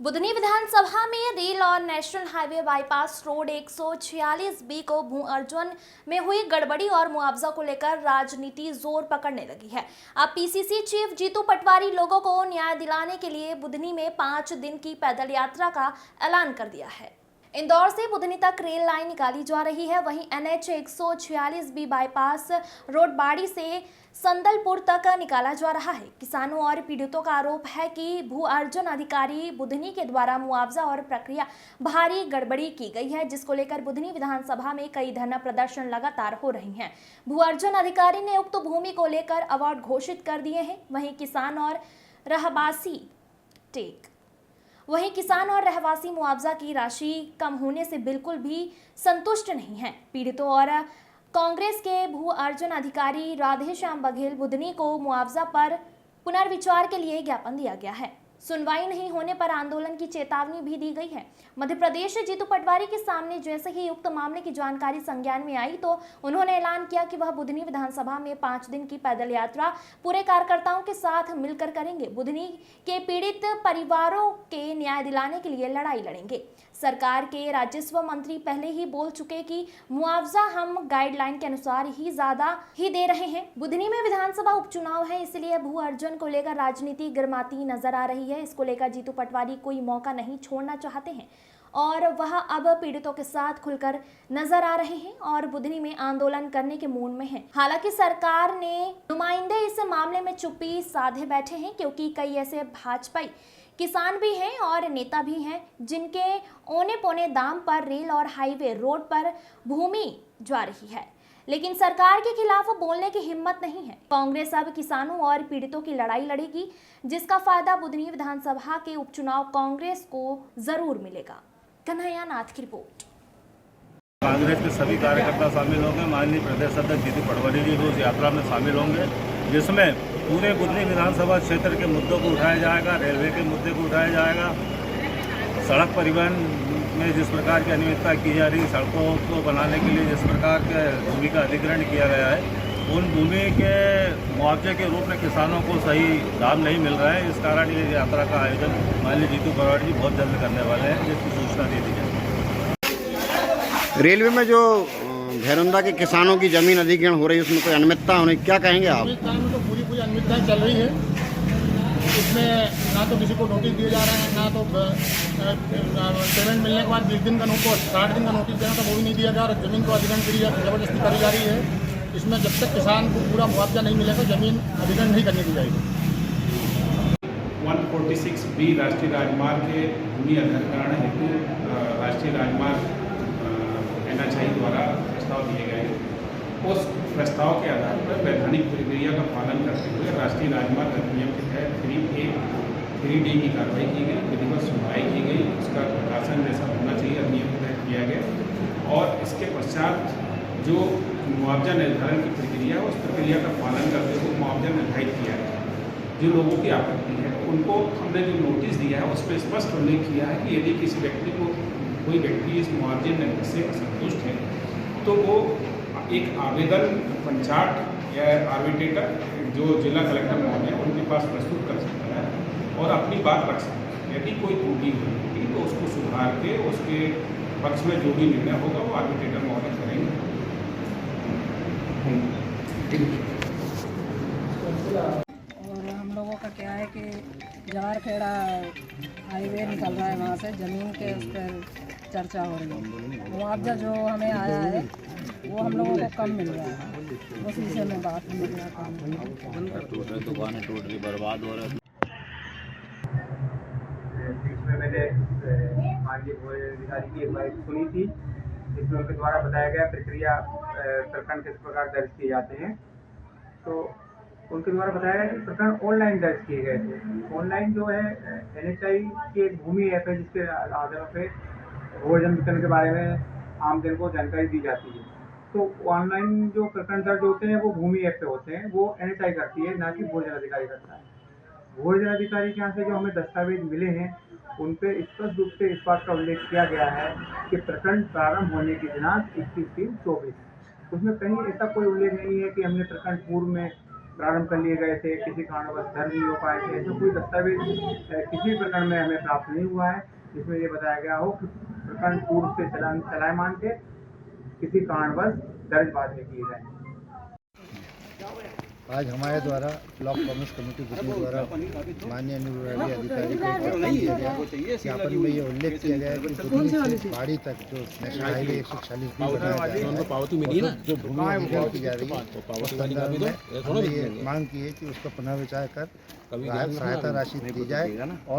बुधनी विधानसभा में रेल और national highway bypass road 146B को भू अर्जन में हुई गड़बड़ी और मुआवजा को लेकर राजनीति जोर पकड़ने लगी है। अब पीसीसी चीफ जीतू पटवारी लोगों को न्याय दिलाने के लिए बुधनी में 5 दिन की पैदल यात्रा का ऐलान कर दिया है। इंदौर से बुधनी तक रेल लाइन निकाली जा रही है। वहीं NH 146B बाईपास रोड बाड़ी से संदलपुर तक निकाला जा रहा है। किसानों और पीड़ितों का आरोप है कि भू अर्जन अधिकारी बुधनी के द्वारा मुआवजा और प्रक्रिया भारी गड़बड़ी की गई है, जिसको लेकर बुधनी विधानसभा में कई धरना प्रदर्शन लगातार हो रही हैं। भू अर्जन अधिकारी ने उक्त भूमि को लेकर अवार्ड घोषित कर दिए हैं। वहीं किसान और रहवासी मुआवजा की राशि कम होने से बिल्कुल भी संतुष्ट नहीं है। पीड़ितों और कांग्रेस के भू अर्जन अधिकारी राधेश्याम बघेल बुधनी को मुआवजा पर पुनर्विचार के लिए ज्ञापन दिया गया है। सुनवाई नहीं होने पर आंदोलन की चेतावनी भी दी गई है। मध्य प्रदेश से जीतू पटवारी के सामने जैसे ही उक्त मामले की जानकारी संज्ञान में आई तो उन्होंने ऐलान किया कि वह बुधनी विधानसभा में 5 दिन की पैदल यात्रा पूरे कार्यकर्ताओं के साथ मिलकर करेंगे। बुधनी के पीड़ित परिवारों के न्याय दिलाने के लिए लड़ाई लड़ेंगे। सरकार के राजस्व मंत्री पहले ही बोल चुके कि मुआवजा हम गाइडलाइन के अनुसार ही ज्यादा ही दे रहे हैं। बुधनी में विधानसभा उपचुनाव है, इसलिए भू अर्जन को लेकर राजनीति गर्माती नजर आ रही है। इसको लेकर जीतू पटवारी कोई मौका नहीं छोड़ना चाहते हैं और वह अब पीड़ितों के साथ खुलकर नजर आ रहे हैं और बुधनी में आंदोलन करने के मूड में हैं। हालांकि सरकार ने नुमाइंदे इस मामले में चुप्पी साधे बैठे हैं, क्योंकि कई ऐसे भाजपाई किसान भी हैं और नेता भी हैं जिनके औने पौने दाम पर रेल और हाईवे रोड पर भूमि जा रही है, लेकिन सरकार के खिलाफ बोलने की हिम्मत नहीं है। कांग्रेस अब किसानों और पीड़ितों की लड़ाई लड़ेगी, जिसका फायदा बुधनी विधानसभा के उपचुनाव कांग्रेस को जरूर मिलेगा। कन्हैया नाथ की रिपोर्ट। कांग्रेस के सभी कार्यकर्ता शामिल होंगे। माननीय प्रदेश अध्यक्ष जीतू पटवारी जी उस यात्रा में शामिल होंगे, जिसमें पूरे बुधनी विधानसभा क्षेत्र के मुद्दों को उठाया जाएगा। रेलवे के मुद्दे को उठाया जाएगा। सड़क परिवहन में जिस प्रकार की अनियमितता की जा रही, सड़कों को बनाने के लिए जिस प्रकार के भूमि का अधिग्रहण किया गया है, उन भूमि के मुआवजे के रूप में किसानों को सही दाम नहीं मिल रहा है। इस कारण ये यात्रा का आयोजन माननीय जीतू पटवारी जी बहुत जल्द करने वाले हैं, जिसकी सूचना दे दी जाए। रेलवे में जो भैरंदा के किसानों की जमीन अधिग्रहण हो रही है, उसमें कोई अनियमितता होने, क्या कहेंगे आप? तो पूरी अनियमितताएं चल रही है। इसमें ना तो किसी को नोटिस दिए जा रहे हैं, ना तो पेमेंट मिलने के बाद 20 दिन का नोटिस, 60 दिन का नोटिस देना तो वो भी नहीं दिया गया और जमीन को अधिग्रहण की जबरदस्ती करी जा रही है। इसमें जब तक किसान को पूरा मुआवजा नहीं मिलेगा जमीन अधिग्रहण नहीं करने दी जाएगी। 146B राष्ट्रीय राजमार्ग के भूमि अधिग्रहण हेतु राष्ट्रीय राजमार्ग NHAI द्वारा प्रस्ताव दिए गए हैं। उस प्रस्ताव के आधार पर वैधानिक प्रक्रिया का पालन करते हुए राष्ट्रीय राजमार्ग अधिनियम के तहत 3D की कार्रवाई की गई, विधिवत सुनवाई की गई, उसका प्रकाशन जैसा होना चाहिए अधिनियम के तहत किया गया और इसके पश्चात जो मुआवजा निर्धारण की प्रक्रिया है उस प्रक्रिया का पालन करते हुए मुआवजा निर्धारित किया गया। जो लोगों की आपत्ति है उनको हमने जो नोटिस दिया है उस पर स्पष्ट उल्लेख किया है कि यदि किसी व्यक्ति को कोई व्यक्ति इस मुआवजे से असंतुष्ट है तो वो एक आवेदन पंचायत या आर्बिट्रेटर जो जिला कलेक्टर महोदय है उनके पास प्रस्तुत कर सकता है और अपनी बात रख सकता है। यदि कोई त्रुटि होगी तो उसको सुधार के उसके पक्ष में जो भी निर्णय होगा वो आर्बिट्रेटर महोदय करेंगे। और हम लोगों का क्या है कि जवारखेड़ा हाईवे निकल रहा है, वहाँ से ज़मीन के उस पर चर्चा हो रही है। मुआवजा जो हमें आया है वो हम लोगों को कम मिल रहा है, उस विषय में बात मिल रहा है। दुकानें टूट रही, बर्बाद हो रहे। इसमें मैंने माननीय अधिकारी की एक बात सुनी थी, जिसमें उनके द्वारा बताया गया प्रक्रिया प्रकरण किस प्रकार दर्ज किए जाते हैं। तो उनके द्वारा बताया कि प्रकरण ऑनलाइन दर्ज किए गए थे। ऑनलाइन जो है NHAI की एक भूमि ऐप है जिसके आधार पर भूअर्जन वितरण के बारे में आम जन को जानकारी दी जाती है। तो ऑनलाइन जो प्रकरण दर्ज होते हैं वो भूमि ऐप पे होते हैं, वो NHAI करती है, ना कि भूअर्जन अधिकारी करता है। भूअर्जन अधिकारी के यहाँ से जो हमें दस्तावेज मिले हैं उन पे स्पष्ट रूप से इस बात का उल्लेख किया गया है कि प्रकरण प्रारंभ होने की दिनांक 21/3/24 उसमें कहीं ऐसा कोई उल्लेख नहीं है कि हमने प्रखंड पूर्व में प्रारंभ कर लिए गए थे, किसी कारणवश दर्ज नहीं हो पाए थे। ऐसा कोई दस्तावेज किसी प्रकरण में हमें प्राप्त नहीं हुआ है जिसमें ये बताया गया हो कि प्रखंड पूर्व से चलायमान थे, किसी कारणवश दर्ज बाद में किए गए। आज हमारे द्वारा ब्लॉक कांग्रेस कमेटी बुधनी द्वारा माननीय अनुविभागीय अधिकारी को ज्ञापन में ये उल्लेख किया गया है कि बुधनी से पहाड़ी तक जो नेशनल हाईवे 146 बनाया जा रहा है, जो भूमि अधिग्रहण की जा रही है, उस संदर्भ में हमने ये मांग की है कि उसका पुनर्विचार कर सहायता राशि दी जाए और